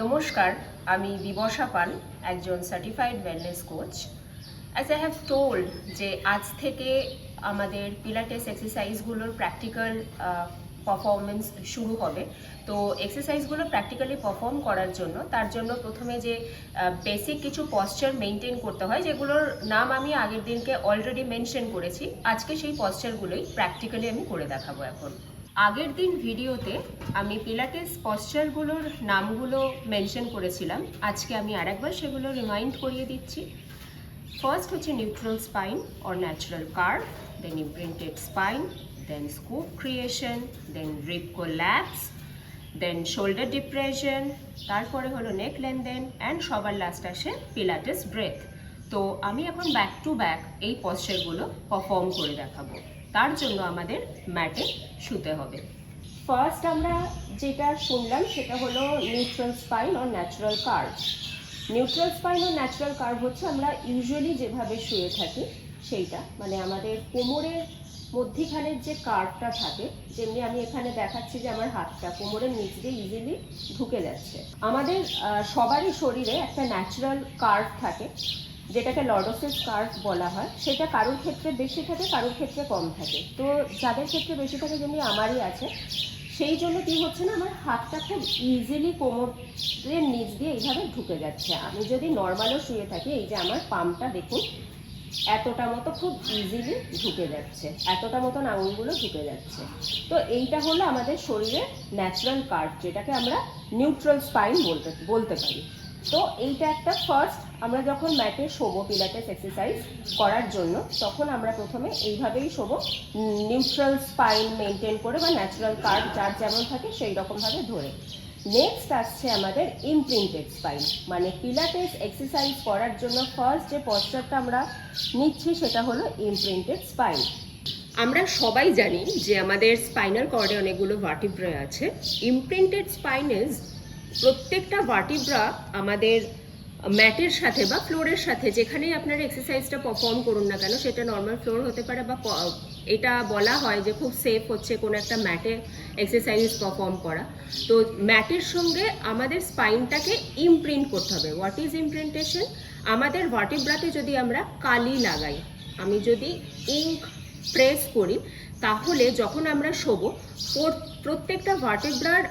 নমস্কার, আমি বিবশা পাল, একজন certified wellness coach. As I have told যে আজ থেকে আমাদের পিলাটেস এক্সারসাইজগুলোর প্র্যাকটিক্যাল পারফরমেন্স শুরু হবে। তো এক্সারসাইজগুলো প্র্যাকটিক্যালি পারফর্ম করার জন্য তার জন্য প্রথমে যে বেসিক কিছু পশ্চার মেনটেন করতে হয়, যেগুলোর নাম আমি আগের দিনকে অলরেডি মেনশন করেছি। আজকে সেই পশ্চারগুলোই প্র্যাকটিক্যালি আমি করে দেখাবো। এখন আগের দিন ভিডিওতে আমি পিলাটেস পশ্চারগুলোর নামগুলো মেনশন করেছিলাম, আজকে আমি আরেকবার সেগুলো রিমাইন্ড করিয়ে দিচ্ছি। ফার্স্ট হচ্ছে neutral spine or natural curve, then imprinted spine, then scoop creation, then rib collapse, then shoulder depression, তারপরে হলো নেক লেনদেন অ্যান্ড সবার লাস্ট আসে পিলাটেস ব্রেথ। তো আমি এখন ব্যাক টু ব্যাক এই পশ্চারগুলো পারফর্ম করে দেখাবো। তার জন্য আমাদের ম্যাটে শুতে হবে। ফার্স্ট আমরা যেটা শুনলাম সেটা হলো neutral spine or natural curve. Neutral spine ও ন্যাচারাল কার্ভ হচ্ছে আমরা ইউজুয়ালি যেভাবে শুয়ে থাকি সেইটা, মানে আমাদের কোমরের মধ্যিখানের যে কার্ভটা থাকে, যেমনি আমি এখানে দেখাচ্ছি যে আমার হাতটা কোমরের নিচ দিয়ে ইজিলি ঢুকে যাচ্ছে। আমাদের সবারই শরীরে একটা ন্যাচারাল কার্ভ থাকে, যেটাকে লর্ডোসিস কার্ভ বলা হয়। সেটা কারোর ক্ষেত্রে বেশি থাকে, কারোর ক্ষেত্রে কম থাকে। তো যাদের ক্ষেত্রে বেশি থাকে, যেমনি আমারই আছে, সেই জন্য কি হচ্ছে না, আমার হাতটা খুব ইজিলি কোমরের নিচ দিয়ে এইভাবে ঢুকে যাচ্ছে। আমি যদি নর্মালও শুয়ে থাকি, এই যে আমার পামটা দেখুন এতটা মতো খুব ইজিলি ঢুকে যাচ্ছে, এতটা মতন আঙুলগুলো ঢুকে যাচ্ছে। তো এইটা হলো আমাদের শরীরের ন্যাচারাল কার্ভ, যেটাকে আমরা নিউট্রাল স্পাইন বলতে পারি। তো এইটা একটা ফার্স্ট, আমরা যখন ম্যাটে শোবো পিলাটেস এক্সারসাইজ করার জন্য, তখন আমরা প্রথমে এইভাবেই শোবো, নিউট্রাল স্পাইন মেনটেন করে বা ন্যাচারাল কার্ভ যার যেমন থাকে সেই রকমভাবে ধরে। নেক্সট আসছে আমাদের ইমপ্রিন্টেড স্পাইন, মানে পিলাটেস এক্সারসাইজ করার জন্য ফার্স্ট যে পশ্চারটা আমরা নিচ্ছি সেটা হলো ইমপ্রিন্টেড স্পাইন। আমরা সবাই জানি যে আমাদের স্পাইনাল কর্ডে অনেকগুলো ভার্টিব্রা আছে। ইমপ্রিন্টেড স্পাইনেজ প্রত্যেকটা ভার্টিব্রা আমাদের ম্যাটের সাথে বা ফ্লোরের সাথে, যেখানেই আপনারা এক্সারসাইজটা পারফর্ম করুন না কেন, সেটা নর্মাল ফ্লোর হতে পারে বা এটা বলা হয় যে খুব সেফ হচ্ছে কোনো একটা ম্যাটে এক্সারসাইজ পারফর্ম করা। তো ম্যাটের সঙ্গে আমাদের স্পাইনটাকে ইমপ্রিন্ট করতে হবে। What is imprintation? আমাদের ভার্টিব্রাতে যদি আমরা কালি লাগাই, আমি যদি ইঙ্ক প্রেস করি, তাহলে যখন আমরা শোবো প্রত্যেকটা ভার্টিব্রার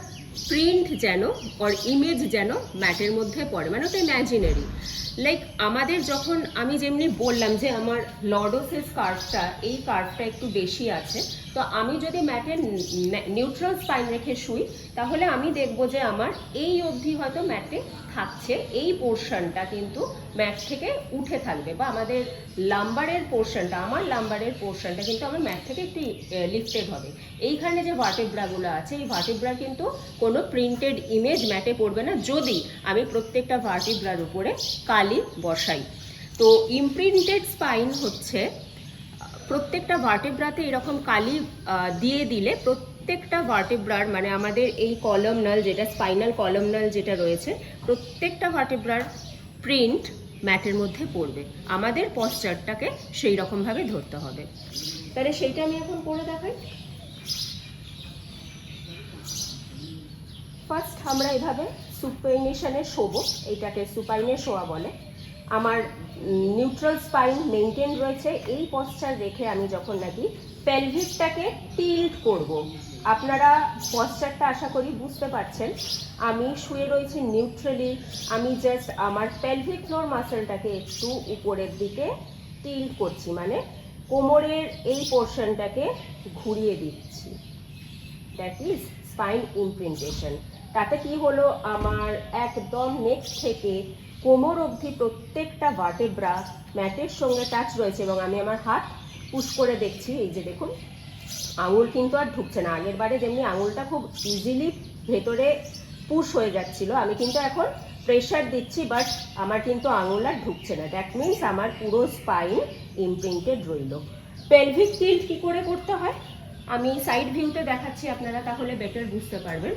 প্রিন্ট যেন আর ইমেজ যেন ম্যাটের মধ্যে পড়ে, মানে ওটা ইম্যাজিনারি। লাইক আমাদের যখন আমি যেমনি বললাম যে আমার লর্ডোসিস কার্ভটা, এই কার্ভটা একটু বেশি আছে, তো আমি যদি ম্যাটের নিউট্রাল স্পাইন রেখে শুই, তাহলে আমি দেখবো যে আমার এই অবধি হয়তো ম্যাটে থাকছে, এই পোর্শনটা কিন্তু ম্যাট থেকে উঠে থাকবে, বা আমাদের লাম্বারের পোর্শনটা, আমার লাম্বারের পোর্শনটা কিন্তু আমার ম্যাট থেকে একটু লিফটেড হবে। এইখানে যে ভার্টিব্রাগুলো আছে, এই ভার্টিব্রা কিন্তু কোনো প্রিন্টেড ইমেজ ম্যাটে পড়বে না, যদি আমি প্রত্যেকটা ভার্টিব্রার উপরে কালি বসাই। তো ইমপ্রিন্টেড স্পাইন হচ্ছে প্রত্যেকটা ভার্টিব্রাতে এরকম কালি দিয়ে দিলে প্রত্যেকটা ভার্টিব্রার, মানে আমাদের এই কলামনাল, যেটা স্পাইনাল কলামনাল যেটা রয়েছে, প্রত্যেকটা ভার্টিব্রার প্রিন্ট ম্যাটের মধ্যে পড়বে। আমাদের পশ্চারটাকে সেই রকমভাবে ধরতে হবে। তাহলে সেইটা আমি এখন করে দেখাই। ফার্স্ট আমরা এভাবে সুপাইনেশনে শোবো, এইটাকে সুপাইনে শোয়া বলে। আমার নিউট্রাল স্পাইন মেনটেন রয়েছে, এই পশ্চার রেখে আমি যখন নাকি পেলভিকটাকে টিল্ট করব, আপনারা পশ্চারটা আশা করি বুঝতে পারছেন। আমি শুয়ে রয়েছি নিউট্রালি, আমি জাস্ট আমার পেলভিক ফ্লোর মাসেলটাকে একটু উপরের দিকে টিল্ট করছি, মানে কোমরের এই পোর্শনটাকে ঘুরিয়ে দিচ্ছি। That is spine imprintation. তাতে কি হলো, আমার একদম নেক থেকে কোমর অবধি প্রত্যেকটা ভার্টিব্রা ম্যাটের সঙ্গে টাচ রয়েছে, এবং আমি আমার হাত পুশ করে দেখছি, এই যে দেখুন আঙুল কিন্তু আর ঢুকছে না। আগের বারে যেমনি আঙুলটা খুব ইজিলি ভেতরে পুশ হয়ে যাচ্ছিল, আমি কিন্তু এখন প্রেশার দিচ্ছি, বাট আমার কিন্তু আঙুল আর ঢুকছে না। দ্যাট মিনস আমার পুরো স্পাইন ইমপ্রিন্টেড রইল। পেলভিক টিল্ট কি করে করতে হয় আমি সাইড ভিউতে দেখাচ্ছি, আপনারা তাহলে বেটার বুঝতে পারবেন।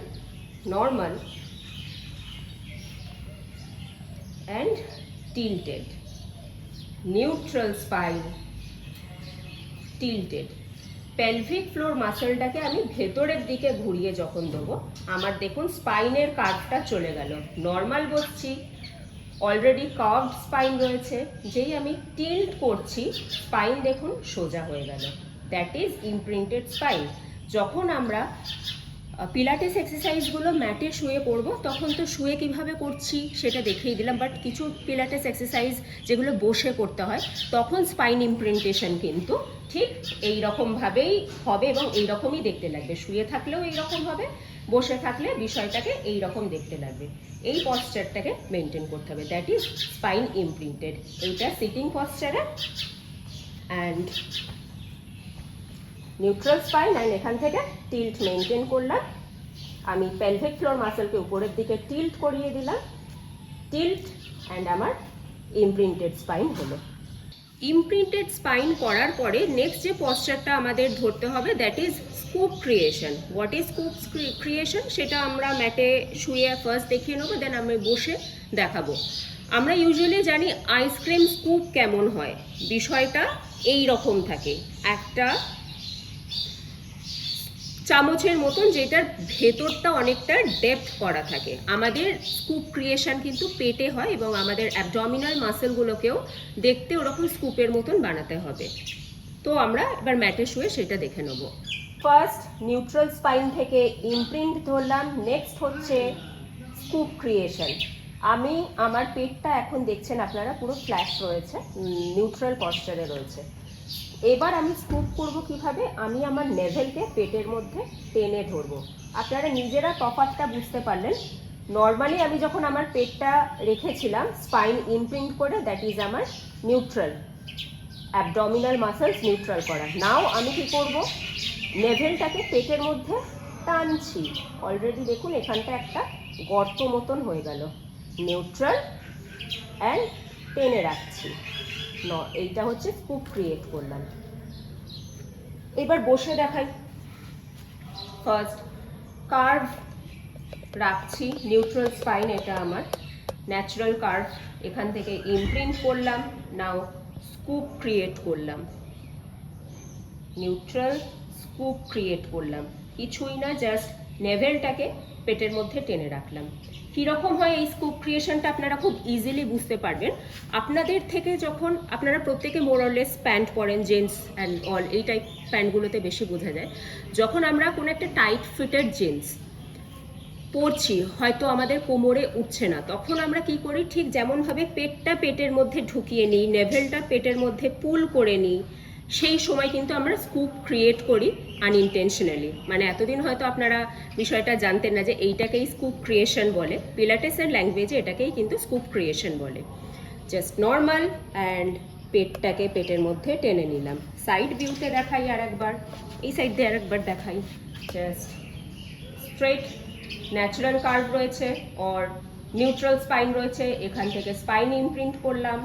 Normal and tilted, neutral spine, tilted। pelvic floor মাসলটাকে আমি ভেতরের দিকে ঘুরিয়ে যখন দেবো, আমার দেখুন স্পাইনের কার্ভটা চলে গেল। নর্মাল বসছি, অলরেডি কার্ভড স্পাইন রয়েছে, যেই আমি টিল্ট করছি স্পাইন দেখুন সোজা হয়ে গেল। That is imprinted spine. যখন আমরা পিলাটেস এক্সারসাইজগুলো ম্যাটে শুয়ে করব, তখন তো শুয়ে কিভাবে করছি সেটা দেখিয়ে দিলাম, বাট কিছু পিলাটেস এক্সারসাইজ যেগুলো বসে করতে হয়, তখন স্পাইন ইমপ্রিন্টেশন কিন্তু ঠিক এই রকমভাবেই হবে এবং এই রকমই দেখতে লাগবে। শুয়ে থাকলেও এই রকম হবে, বসে থাকলে বিষয়টাকে এই রকম দেখতে লাগবে। এই পশ্চারটাকে মেনটেন করতে হবে, দ্যাট ইজ স্পাইন ইমপ্রিন্টেড। এইটা সিটিং পশ্চারে অ্যান্ড নিউট্রাল স্পাইন, অ্যান্ড এখান থেকে টিল্ট মেনটেন করলাম। আমি পেলভিক ফ্লোর মাসেলকে উপরের দিকে টিল্ট করিয়ে দিলাম, টিল্ট, অ্যান্ড আমার ইমপ্রিন্টেড স্পাইন হলো। ইমপ্রিন্টেড স্পাইন করার পরে নেক্সট যে পশ্চারটা আমাদের ধরতে হবে, that is scoop creation. What is scoop creation সেটা আমরা ম্যাটে শুয়ে ফার্স্ট দেখিয়ে নেবো, দেন আমি বসে দেখাবো। আমরা ইউজুয়ালি জানি আইসক্রিম স্কুপ কেমন হয়, বিষয়টা এই রকম থাকে, একটা চামচের মতন, যেটার ভেতরটা অনেকটা ডেপথ করা থাকে। আমাদের স্কুপ ক্রিয়েশন কিন্তু পেটে হয় এবং আমাদের অ্যাবডমিনাল মাসেলগুলোকেও দেখতে ওরকম স্কুপের মতন বানাতে হবে। তো আমরা এবার ম্যাটে শুয়ে সেটা দেখে নেব। ফার্স্ট নিউট্রাল স্পাইন থেকে ইমপ্রিন্ট ধরলাম, নেক্সট হচ্ছে স্কুপ ক্রিয়েশন। আমি আমার পেটটা এখন দেখছেন আপনারা পুরো ফ্ল্যাট রয়েছে, নিউট্রাল পশ্চারে রয়েছে। এবার আমি স্কুপ করব কিভাবে, আমি আমার নেভেলকে পেটের মধ্যে টেনে ধরবো। আপনারা নিজেরা তফাৎটা বুঝতে পারলেন। নর্মালি আমি যখন আমার পেটটা রেখেছিলাম স্পাইন ইমপ্রিন্ট করে, দ্যাট ইজ আমার নিউট্রাল, অ্যাবডমিনাল মাসেলস নিউট্রাল করা। নাও আমি কি করব, নেভেলটাকে পেটের মধ্যে টানছি। অলরেডি দেখুন এখানটা একটা গর্ত মতন হয়ে গেল, নিউট্রাল অ্যান্ড টেনে রাখছি। এইটা হচ্ছে স্কুপ ক্রিয়েট করলাম। এবার বসে দেখাই। ফার্স্ট কার্ভ রাখছি, নিউট্রাল স্পাইন, এটা আমার ন্যাচারাল কার্ভ, এখান থেকে ইমপ্রিন্ট করলাম। নাও স্কুপ ক্রিয়েট করলাম, নিউট্রাল স্কুপ ক্রিয়েট করলাম, কিছুই না, জাস্ট নেভেলটাকে পেটের মধ্যে টেনে রাখলাম। কীরকম হয় এই স্কুপ ক্রিয়েশনটা আপনারা খুব ইজিলি বুঝতে পারবেন। আপনাদের থেকে যখন আপনারা প্রত্যেকে মোরলেস প্যান্ট পরেন, জেন্টস অ্যান্ড অল, এই টাইপ প্যান্টগুলোতে বেশি বোঝা যায়। যখন আমরা কোনো একটা টাইট ফিটেড জিন্স পরছি, হয়তো আমাদের কোমরে উঠছে না, তখন আমরা কি করি, ঠিক যেমনভাবে পেটটা পেটের মধ্যে ঢুকিয়ে নিই, নেভেলটা পেটের মধ্যে পুল করে নিই, সেই সময় কিন্তু আমরা স্কুপ ক্রিয়েট করি আনইনটেনশনালি। মানে এতদিন হয়তো আপনারা বিষয়টা জানতেন না যে এইটাকেই স্কুপ ক্রিয়েশন বলে। পিলাটেসের ল্যাঙ্গুয়েজে এটাকেই কিন্তু স্কুপ ক্রিয়েশন বলে। জাস্ট নর্মাল অ্যান্ড পেটটাকে পেটের মধ্যে টেনে নিলাম। সাইড ভিউতে দেখাই আর একবার, এই সাইড দিয়ে আর একবার দেখাই। জাস্ট স্ট্রেট ন্যাচারাল কার্ভ রয়েছে অর নিউট্রাল স্পাইন রয়েছে, এখান থেকে স্পাইন ইমপ্রিন্ট করলাম,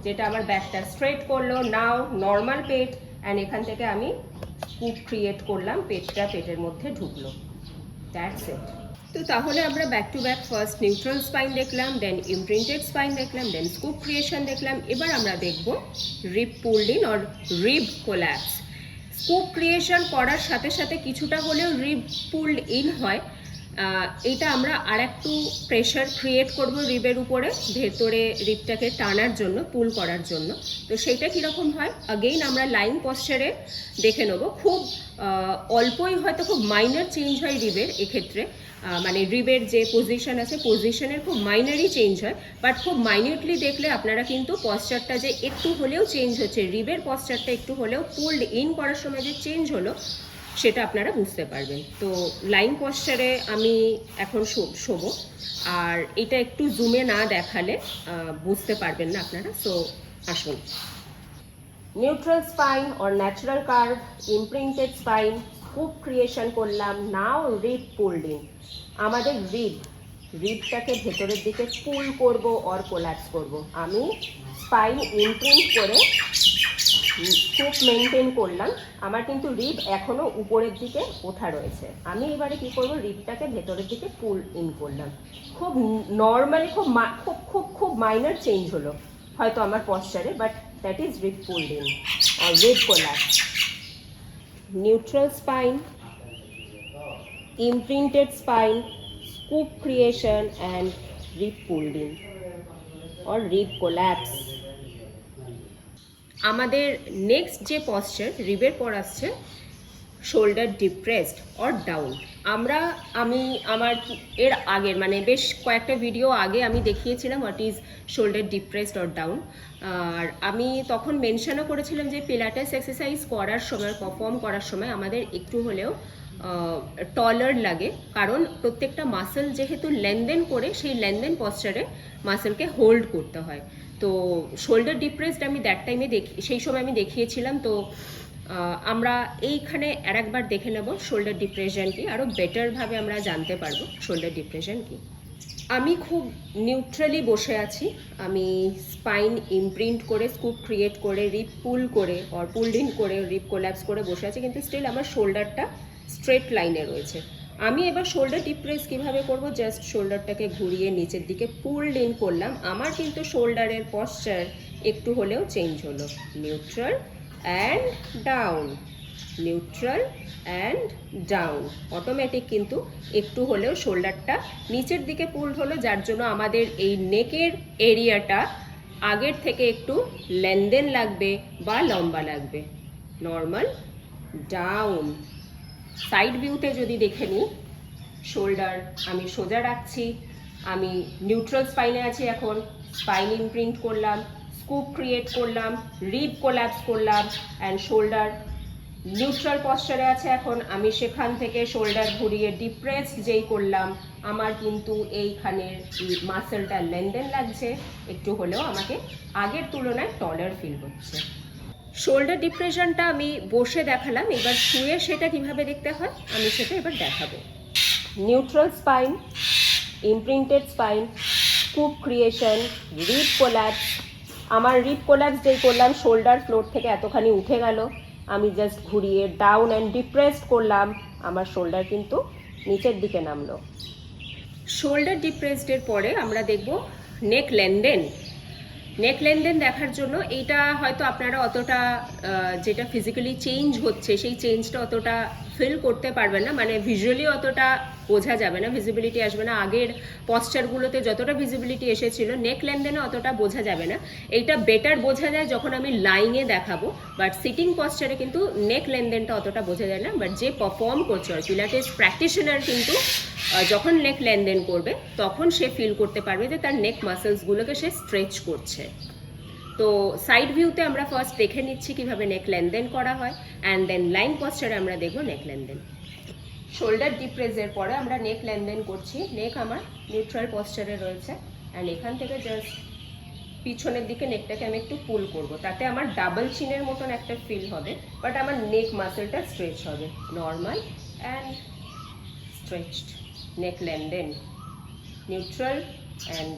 যেটা আমার ব্যাকটা স্ট্রেট করলো। নাও নর্মাল পেট, অ্যান্ড এখান থেকে আমি স্কুপ ক্রিয়েট করলাম, পেটটা পেটের মধ্যে ঢুকলো। That's it. তো তাহলে আমরা back to back first neutral spine দেখলাম, দেন ইমপ্রিন্টেড স্পাইন দেখলাম, দেন স্কুপ ক্রিয়েশন দেখলাম। এবার আমরা দেখব rib pulled in or rib collapse. Scoop creation করার সাথে সাথে কিছুটা হলেও রিব পুলড ইন হয়। এটা আমরা আর একটু প্রেশার ক্রিয়েট করব রিবের উপরে, ভেতরে রিবটাকে টানার জন্য, পুল করার জন্য। তো সেইটা কীরকম হয় আগেইন আমরা লাইন পশ্চারে দেখে নেব। খুব অল্পই হয়তো, খুব মাইনার চেঞ্জ হয় রিবের এক্ষেত্রে, মানে রিবের যে পজিশন আছে পজিশনের খুব মাইনারই চেঞ্জ হয়, বাট খুব মাইনিউটলি দেখলে আপনারা কিন্তু পশ্চারটা যে একটু হলেও চেঞ্জ হচ্ছে, রিবের পশ্চারটা একটু হলেও পুলড ইন করার সময় যে চেঞ্জ হলো সেটা আপনারা বুঝতে পারবেন। তো লাইন পশ্চারে আমি এখন শোবো, আর এটা একটু জুমে না দেখালে বুঝতে পারবেন না আপনারা। সো আসুন, neutral spine or natural curve, imprinted spine, scoop creation করলাম। Now rib pulled in. আমাদের রিবটাকে ভেতরের দিকে পুল করব অর কোল্যাপস করব। আমি স্পাইন ইমপ্রিন্ট করে স্কুপ মেনটেন করলাম, আমার কিন্তু রিব এখনও উপরের দিকে ওঠা রয়েছে। আমি এবারে কি করব, রিবটাকে ভেতরের দিকে পুল ইন করলাম। খুব নর্মালি, খুব মাইনার চেঞ্জ হলো হয়তো আমার পশ্চারে, but that is rib pulled in or rib collapse. Neutral spine, imprinted spine, scoop creation and rib pulled in or rib collapse. আমাদের নেক্সট যে পশ্চার রিবের পর আসছে শোল্ডার ডিপ্রেসড অর ডাউন। আমি আমার এর আগের মানে বেশ কয়েকটা ভিডিও আগে আমি দেখিয়েছিলাম what is shoulder depressed or down. আর আমি তখন মেনশনও করেছিলাম যে পিলাটেস এক্সারসাইজ করার সময়, পারফর্ম করার সময় আমাদের একটু হলেও টলার লাগে, কারণ প্রত্যেকটা মাসেল যেহেতু লেনদেন করে সেই লেনদেন পশ্চারে মাসেলকে হোল্ড করতে হয়। তো শোল্ডার ডিপ্রেসড আমি দ্যাট টাইমে সেই সময় আমি দেখিয়েছিলাম। তো আমরা এইখানে আর একবার দেখে নেব শোল্ডার ডিপ্রেশন কি, আরও বেটারভাবে আমরা জানতে পারবো শোল্ডার ডিপ্রেশন কি। আমি খুব নিউট্রালি বসে আছি, আমি স্পাইন ইমপ্রিন্ট করে, স্কুপ ক্রিয়েট করে, রিপ পুল করে অর পুলড ইন করে, রিপ কোল্যাপস করে বসে আছি, কিন্তু স্টিল আমার শোল্ডারটা স্ট্রেট লাইনে রয়েছে। আমি এবার শোল্ডার ডিপ্রেস কিভাবে করব, জাস্ট শোল্ডারটাকে ঘুরিয়ে নিচের দিকে পুলড ইন করলাম। আমার কিন্তু শোল্ডারের পশ্চার একটু হলেও চেঞ্জ হলো, neutral and down, neutral and down, automatic কিন্তু একটু হলেও শোল্ডারটা নিচের দিকে পুলড হলো, যার জন্য আমাদের এই নেকের এরিয়াটা আগের থেকে একটু লেনদেন লাগবে বা লম্বা লাগবে। Normal, down. সাইড ভিউতে যদি দেখে নিই, শোল্ডার আমি সোজা রাখছি, আমি নিউট্রাল স্পাইনে আছি, এখন স্পাইন ইমপ্রিন্ট করলাম, স্কুপ ক্রিয়েট করলাম, রিব কোল্যাপস করলাম অ্যান্ড শোল্ডার নিউট্রাল পশ্চারে আছে। এখন আমি সেখান থেকে শোল্ডার ঘুরিয়ে ডিপ্রেসড যেই করলাম, আমার কিন্তু এইখানের মাসেলটা লেনদেন লাগছে, একটু হলেও আমাকে আগের তুলনায় টলার ফিল হচ্ছে। শোল্ডার ডিপ্রেশনটা আমি বসে দেখালাম, এবার শুয়ে সেটা কিভাবে দেখতে হয় আমি সেটা এবার দেখাবো। Neutral spine, imprinted spine, scoop creation, rib collapse. আমার রিব কোল্যাপস যেই করলাম, শোল্ডার ফ্লোর থেকে এতখানি উঠে গেল, আমি জাস্ট ঘুরিয়ে ডাউন অ্যান্ড ডিপ্রেসড করলাম, আমার শোল্ডার কিন্তু নিচের দিকে নামলো। শোল্ডার ডিপ্রেসডের পরে আমরা দেখব নেক লেনদেন। নেক লেনদেন দেখার জন্য এইটা হয়তো আপনারা অতটা যেটা ফিজিক্যালি চেঞ্জ হচ্ছে সেই চেঞ্জটা অতটা ফিল করতে পারবেন না, মানে ভিজুয়ালি অতটা বোঝা যাবে না, ভিজিবিলিটি আসবে না। আগের পশ্চারগুলোতে যতটা ভিজিবিলিটি এসেছিল নেক লেনদেনে অতটা বোঝা যাবে না। এইটা বেটার বোঝা যায় যখন আমি লাইনে দেখাবো, বাট সিটিং পশ্চারে কিন্তু নেক লেনদেনটা অতটা বোঝা যায় না। বাট যে পারফর্ম করছে পিলাটেস প্র্যাকটিশনার কিন্তু যখন নেক লেনদেন করবে তখন সে ফিল করতে পারবে যে তার নেক মাসেলসগুলোকে সে স্ট্রেচ করছে। তো সাইড ভিউতে আমরা ফার্স্ট দেখে নিচ্ছি কিভাবে নেক লেনদেন করা হয়, অ্যান্ড দেন লাইন পশ্চারে আমরা দেখব নেক লেনদেন। শোল্ডার ডিপ্রেসের পরে আমরা নেক লেনদেন করছি। নেক আমার নিউট্রাল পশ্চারে রয়েছে, অ্যান্ড এখান থেকে জাস্ট পিছনের দিকে নেকটাকে আমি একটু পুল করব, তাতে আমার ডাবল চিনের মতন একটা ফিল হবে, বাট আমার নেক মাসেলটা স্ট্রেচ হবে। নর্মাল অ্যান্ড স্ট্রেচড, নেক লেনদেন, নিউট্রাল অ্যান্ড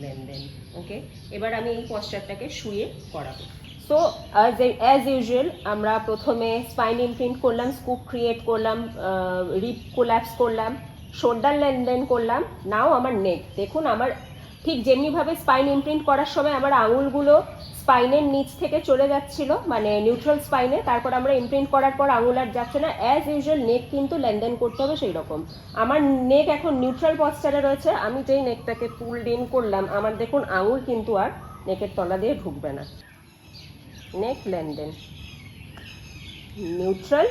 লেনদেন। ওকে, এবার আমি এই পশ্চারটাকে শুয়ে করাবো। সো অ্যাজ ইউজুয়াল আমরা প্রথমে স্পাইন ইমপ্রিন্ট করলাম, স্কুপ ক্রিয়েট করলাম, রিব কোল্যাপস করলাম, শোল্ডার লেনদেন করলাম। নাও আমার নেক দেখুন, আমার ঠিক যেমনিভাবে স্পাইন ইমপ্রিন্ট করার সময় আমার আঙুলগুলো স্পাইনের নিচ থেকে চলে যাচ্ছিল, মানে নিউট্রাল স্পাইনে, তারপর আমরা ইমপ্রিন্ট করার পর আঙুল আর যাচ্ছে না, অ্যাজ ইউজুয়াল নেক কিন্তু লেনদেন করতে হবে সেই রকম। আমার নেক এখন নিউট্রাল পশ্চারে রয়েছে, আমি যেই নেকটাকে পুলড ইন করলাম, আমার দেখুন আঙুল কিন্তু আর নেকের তলা দিয়ে ঢুকবে না। নেক লেনদেন, নিউট্রাল,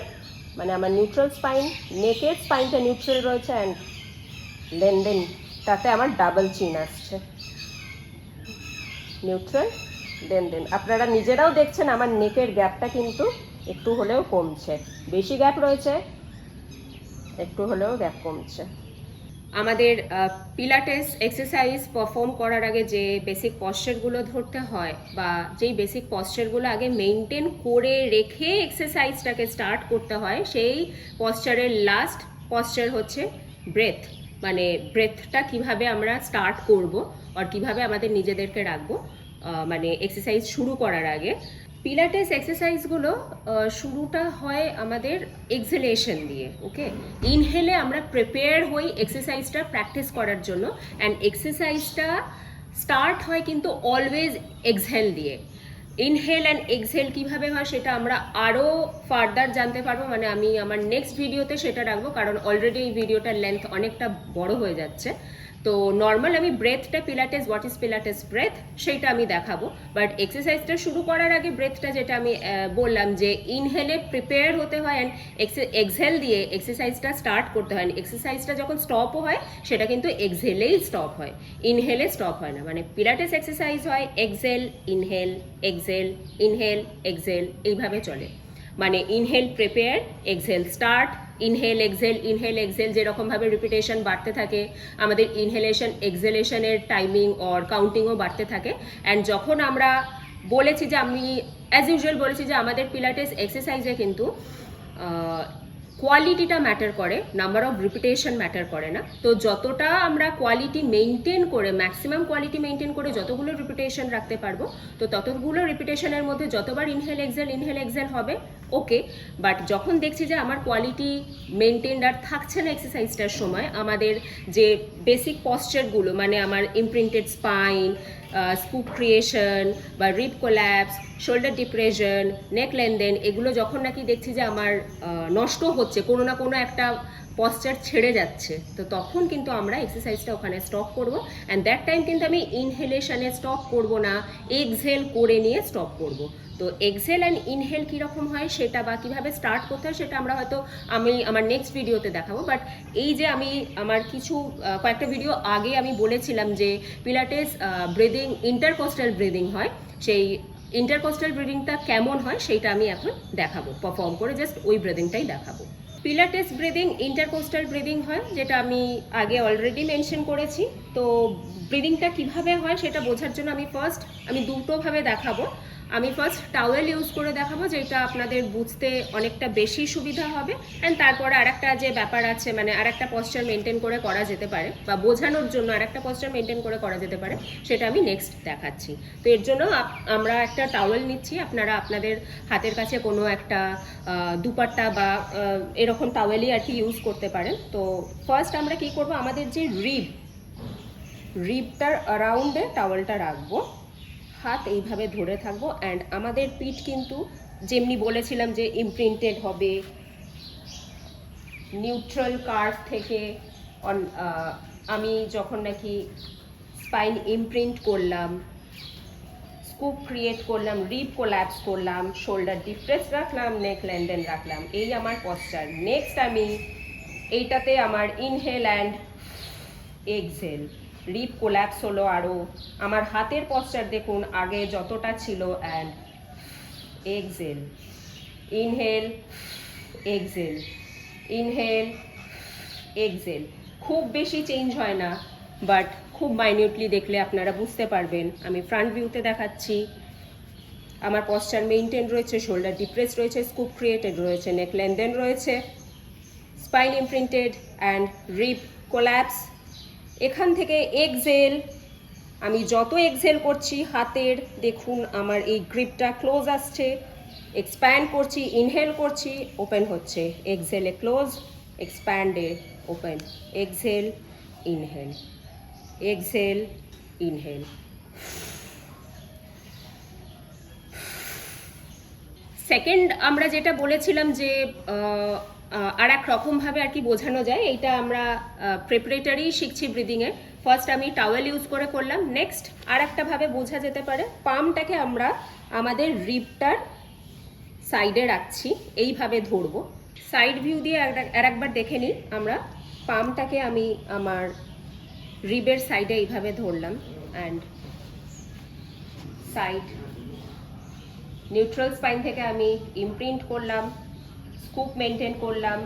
মানে আমার নিউট্রাল স্পাইন, নেকের স্পাইনটা নিউট্রাল রয়েছে, অ্যান্ড লেনদেন, তাতে আমার ডাবল চিন আসছে। নিউট্রাল, লেনদেন। আপনারা নিজেরাও দেখছেন আমার নেকের গ্যাপটা কিন্তু একটু হলেও কমছে, বেশি গ্যাপ রয়েছে, একটু হলেও গ্যাপ কমছে। আমাদের পিলাটেস এক্সারসাইজ পারফর্ম করার আগে যে বেসিক পশ্চারগুলো ধরতে হয়, বা যেই বেসিক পশ্চারগুলো আগে মেনটেন করে রেখে এক্সারসাইজটাকে স্টার্ট করতে হয়, সেই পশ্চারের লাস্ট পশ্চার হচ্ছে ব্রেথ। মানে ব্রেথটা কিভাবে আমরা স্টার্ট করব আর কিভাবে আমাদের নিজেদেরকে রাখবো, মানে এক্সারসাইজ শুরু করার আগে। পিলাটেস এক্সারসাইজগুলো শুরুটা হয় আমাদের এক্সহেলেশন দিয়ে। ওকে, ইনহেলে আমরা প্রিপেয়ার হই এক্সারসাইজটা প্র্যাকটিস করার জন্য, অ্যান্ড এক্সারসাইজটা স্টার্ট হয় কিন্তু অলওয়েজ এক্সহেল দিয়ে। ইনহেল অ্যান্ড এক্সহেল কীভাবে হয় সেটা আমরা আরও ফার্দার জানতে পারবো, মানে আমি আমার নেক্সট ভিডিওতে সেটা রাখবো, কারণ অলরেডি এই ভিডিওটার লেন্থ অনেকটা বড় হয়ে যাচ্ছে। তো নর্মাল আমি ব্রেথটা পিলাটেস, হোয়াট ইজ পিলাটেস ব্রেথ, সেইটা আমি দেখাবো। বাট এক্সারসাইজটা শুরু করার আগে ব্রেথটা যেটা আমি বললাম যে ইনহেলে প্রিপেয়ার হতে হয় অ্যান্ড এক্সহেল দিয়ে এক্সারসাইজটা স্টার্ট করতে হয়। এক্সারসাইজটা যখন স্টপও হয় সেটা কিন্তু এক্সহেলেই স্টপ হয়, ইনহেলে স্টপ হয় না। মানে পিলাটেস এক্সারসাইজ হয় exhale inhale exhale inhale exhale, এইভাবে চলে। মানে inhale prepare, exhale start, inhale exhale যেরকমভাবে রিপিটেশন বাড়তে থাকে, আমাদের ইনহেলেশন এক্সহেলেশনের টাইমিং অর কাউন্টিংও বাড়তে থাকে। অ্যান্ড যখন আমরা বলেছি যে আমি অ্যাজ ইউজুয়াল বলেছি যে আমাদের পিলাটেস এক্সারসাইজে কিন্তু কোয়ালিটিটা ম্যাটার করে, নাম্বার অফ রিপিটেশন ম্যাটার করে না। তো যতটা আমরা কোয়ালিটি মেনটেন করে, ম্যাক্সিমাম কোয়ালিটি মেনটেন করে যতগুলো রিপিটেশন রাখতে পারবো, তো ততগুলো রিপিটেশনের মধ্যে যতবার ইনহেল এক্সহেল হবে ওকে। বাট যখন দেখছি যে আমার কোয়ালিটি মেনটেন আর থাকছে না এক্সারসাইজটার সময়, আমাদের যে বেসিক পশ্চারগুলো, মানে আমার ইমপ্রিন্টেড স্পাইন, স্কুপ ক্রিয়েশন বা রিপ কোল্যাপস, শোল্ডার ডিপ্রেশন, নেক লেনদেন, এগুলো যখন নাকি দেখছি যে আমার নষ্ট হচ্ছে, কোনো না কোনো একটা পশ্চার ছেড়ে যাচ্ছে, তো তখন কিন্তু আমরা এক্সারসাইজটা ওখানে স্টপ করব। অ্যান্ড দ্যাট টাইম কিন্তু আমি ইনহেলেশনে স্টপ করব না, এক্সহেল করে নিয়ে স্টপ করব। তো এক্সহেল অ্যান্ড ইনহেল কীরকম হয় সেটা বা কীভাবে স্টার্ট করতে হয় সেটা আমরা হয়তো আমি আমার নেক্সট ভিডিওতে দেখাবো। বাট এই যে আমি আমার কয়েকটা ভিডিও আগে আমি বলেছিলাম যে পিলাটেস ব্রিদিং ইন্টারকোস্টাল ব্রিদিং হয়, সেই ইন্টারকোস্টাল ব্রিদিংটা কেমন হয় সেইটা আমি এখন দেখাবো, পারফর্ম করে জাস্ট ওই ব্রিদিংটাই দেখাবো। পিলাটেস ব্রিদিং ইন্টারকোস্টাল ব্রিদিং হয়, যেটা আমি আগে অলরেডি মেনশন করেছি। তো ব্রিদিংটা কিভাবে হয় সেটা বোঝার জন্য আমি দুটোভাবে দেখাবো। আমি ফার্স্ট টাওয়েল ইউজ করে দেখাবো, যেটা আপনাদের বুঝতে অনেকটা বেশি সুবিধা হবে। অ্যান্ড তারপরে আরেকটা যে ব্যাপার আছে, মানে আরেকটা পশ্চার মেনটেন করে করা যেতে পারে, বা বোঝানোর জন্য আরেকটা পশ্চার মেনটেন করে করা যেতে পারে, সেটা আমি নেক্সট দেখাচ্ছি। তো এর জন্য আমরা একটা টাওয়েল নিচ্ছি, আপনারা আপনাদের হাতের কাছে কোনো একটা দুপাট্টা বা এরকম টাওয়েলই আর কি ইউজ করতে পারেন। তো ফার্স্ট আমরা কি করব, আমাদের যে রিবটার অ্যারাউন্ডে টাওয়েলটা রাখবো, হাত এইভাবে ধরে থাকবো। অ্যান্ড আমাদের পিঠ কিন্তু যেমনি বলেছিলাম যে ইমপ্রিন্টেড হবে, নিউট্রাল কার্ভ থেকে আমি যখন নাকি স্পাইন ইমপ্রিন্ট করলাম, স্কুপ ক্রিয়েট করলাম, রিপ কোল্যাপস করলাম, শোল্ডার ডিপ্রেস রাখলাম, নেক লেনদেন রাখলাম, এই আমার পশ্চার। নেক্সট আমি এইটাতে আমার inhale and exhale, rib collapse হলো আরও, আমার হাতের পশ্চার দেখুন আগে যতটা ছিল, and exhale, inhale exhale, inhale exhale. খুব বেশি চেঞ্জ হয় না, বাট খুব মাইনিউটলি দেখলে আপনারা বুঝতে পারবেন। আমি ফ্রন্ট ভিউতে দেখাচ্ছি, আমার পশ্চার মেইনটেন রয়েছে, শোল্ডার ডিপ্রেস রয়েছে, স্কুপ ক্রিয়েটেড রয়েছে, নেক লেনদেন রয়েছে, স্পাইন ইমপ্রিন্টেড অ্যান্ড রিপ কোল্যাপস। এখান থেকে এক্সহেল, আমি যত এক্সহেল করছি হাতের দেখুন আমার এই গ্রিপটা ক্লোজ আসছে, এক্সপ্যান্ড করছি, ইনহেল করছি, ওপেন হচ্ছে, এক্সহেলে ক্লোজ, এক্সপ্যান্ডে open, exhale inhale, exhale inhale. Second আমরা যেটা বলেছিলাম যে আর এক রকমভাবে আর কি বোঝানো যায়, এইটা আমরা প্রিপারেটরি শিখছি ব্রিদিংয়ে। ফার্স্ট আমি টাওয়েল ইউজ করে করলাম। নেক্সট আর একটাভাবে বোঝা যেতে পারে, পামটাকে আমরা আমাদের রিবটার সাইডে রাখছি, এইভাবে ধরবো। সাইড ভিউ দিয়ে আর একবার দেখে নিই, আমরা পামটাকে আমি আমার রিবের সাইডে এইভাবে ধরলাম, অ্যান্ড সাইড নিউট্রাল স্পাইন থেকে আমি ইমপ্রিন্ট করলাম, স্কুপ মেনটেন করলাম,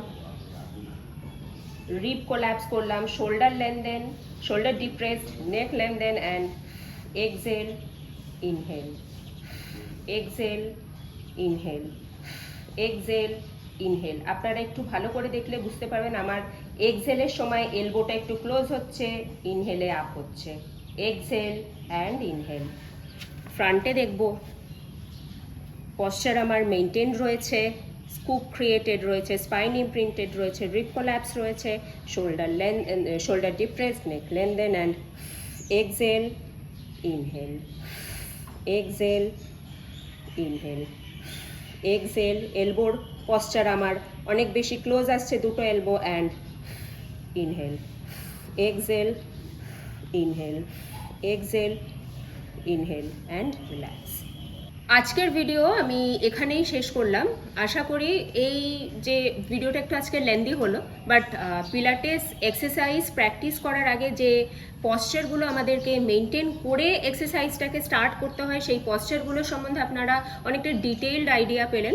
রিপ কোল্যাপস করলাম, শোল্ডার লেনদেন, shoulder depressed, neck lengthen, and exhale inhale, exhale inhale, exhale inhale. আপনারা একটু ভালো করে দেখলে বুঝতে পারবেন আমার এক্সহেলের সময় এলবোটা একটু ক্লোজ হচ্ছে, ইনহেলে আপ হচ্ছে, এক্সহেল অ্যান্ড ইনহেল। ফ্রন্টে দেখব পশ্চার আমার মেনটেন রয়েছে, স্কুপ ক্রিয়েটেড রয়েছে, স্পাইন ইমপ্রিন্টেড রয়েছে, রিপ কোল্যাপস রয়েছে, shoulder depressed, neck lengthen, and exhale inhale, exhale inhale, exhale, এলবোর পশ্চার আমার অনেক বেশি ক্লোজ আসছে, দুটো elbow, and inhale, exhale, inhale, exhale, inhale and relax. আজকের ভিডিও আমি এখানেই শেষ করলাম। আশা করি এই যে ভিডিওটা একটু আজকে লেন্দি হলো, বাট পিলাটেস এক্সারসাইজ প্র্যাকটিস করার আগে যে পশ্চারগুলো আমাদেরকে মেনটেন করে এক্সারসাইজটাকে স্টার্ট করতে হয়, সেই পশ্চারগুলো সম্বন্ধে আপনারা অনেকটা ডিটেইলড আইডিয়া পেলেন।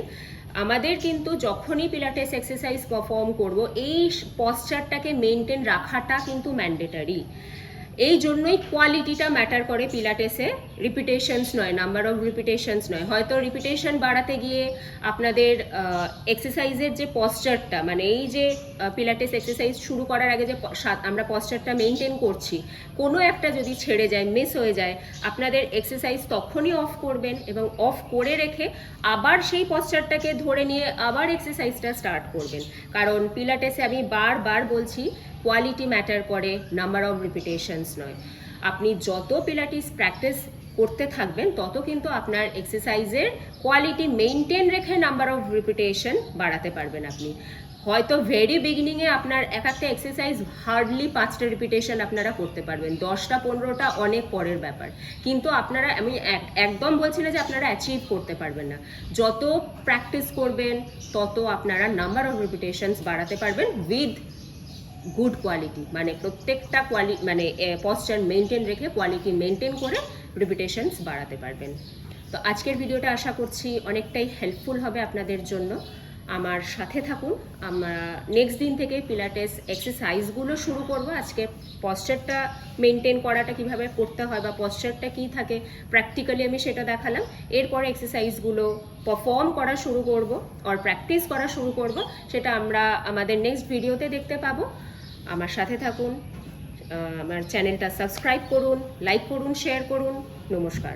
আমাদের কিন্তু যখনই পিলাটেস এক্সারসাইজ পারফর্ম করব, এই পশ্চারটাকে মেনটেন রাখাটা কিন্তু ম্যান্ডেটারি। এই জন্যই কোয়ালিটিটা ম্যাটার করে পিলাটেসে, রিপিটেশনস নয়, নাম্বার অফ রিপিটেশনস নয়। হয়তো রিপিটেশন বাড়াতে গিয়ে আপনাদের এক্সারসাইজের যে পশ্চারটা, মানে এই যে পিলাটেস এক্সারসাইজ শুরু করার আগে যে আমরা পশ্চারটা মেনটেন করছি, কোনো একটা যদি ছেড়ে যায়, মিস হয়ে যায়, আপনাদের এক্সারসাইজ তখনই অফ করবেন এবং অফ করে রেখে আবার সেই পশ্চারটাকে ধরে নিয়ে আবার এক্সারসাইজটা স্টার্ট করবেন। কারণ পিলাটেসে আমি বারবার বলছি, কোয়ালিটি ম্যাটার করে, নাম্বার অফ রিপিটেশনস নয়। আপনি যত পিলাটিস প্র্যাকটিস করতে থাকবেন তত কিন্তু আপনার এক্সারসাইজের কোয়ালিটি মেনটেন রেখে নাম্বার অফ রিপিটেশন বাড়াতে পারবেন আপনি। হয়তো ভেরি বিগিনিংয়ে আপনার এক একটা এক্সারসাইজ হার্ডলি 5টা রিপিটেশন আপনারা করতে পারবেন, 10টা 15টা অনেক পরের ব্যাপার, কিন্তু আপনারা, আমি একদম বলছি না যে আপনারা অ্যাচিভ করতে পারবেন না। যত প্র্যাকটিস করবেন তত আপনারা নাম্বার অফ রিপিটেশনস বাড়াতে পারবেন উইথ গুড কোয়ালিটি, মানে প্রত্যেকটা মানে পশ্চার মেনটেন রেখে কোয়ালিটি মেনটেন করে রিপিটেশনস বাড়াতে পারবেন। তো আজকের ভিডিওটা আশা করছি অনেকটাই হেল্পফুল হবে আপনাদের জন্য। আমার সাথে থাকুন। আমরা নেক্সট দিন থেকে পিলাটেস এক্সারসাইজগুলো শুরু করব। আজকে পশ্চারটা মেনটেন করাটা কিভাবে করতে হয় বা পশ্চারটা কী থাকে প্র্যাকটিক্যালি আমি সেটা দেখালাম। এরপরে এক্সারসাইজগুলো পারফর্ম করা শুরু করব আর প্র্যাকটিস করা শুরু করব, সেটা আমরা আমাদের নেক্সট ভিডিওতে দেখতে পাবো। আমার সাথে থাকুন, আমার চ্যানেলটা সাবস্ক্রাইব করুন, লাইক করুন, শেয়ার করুন। নমস্কার।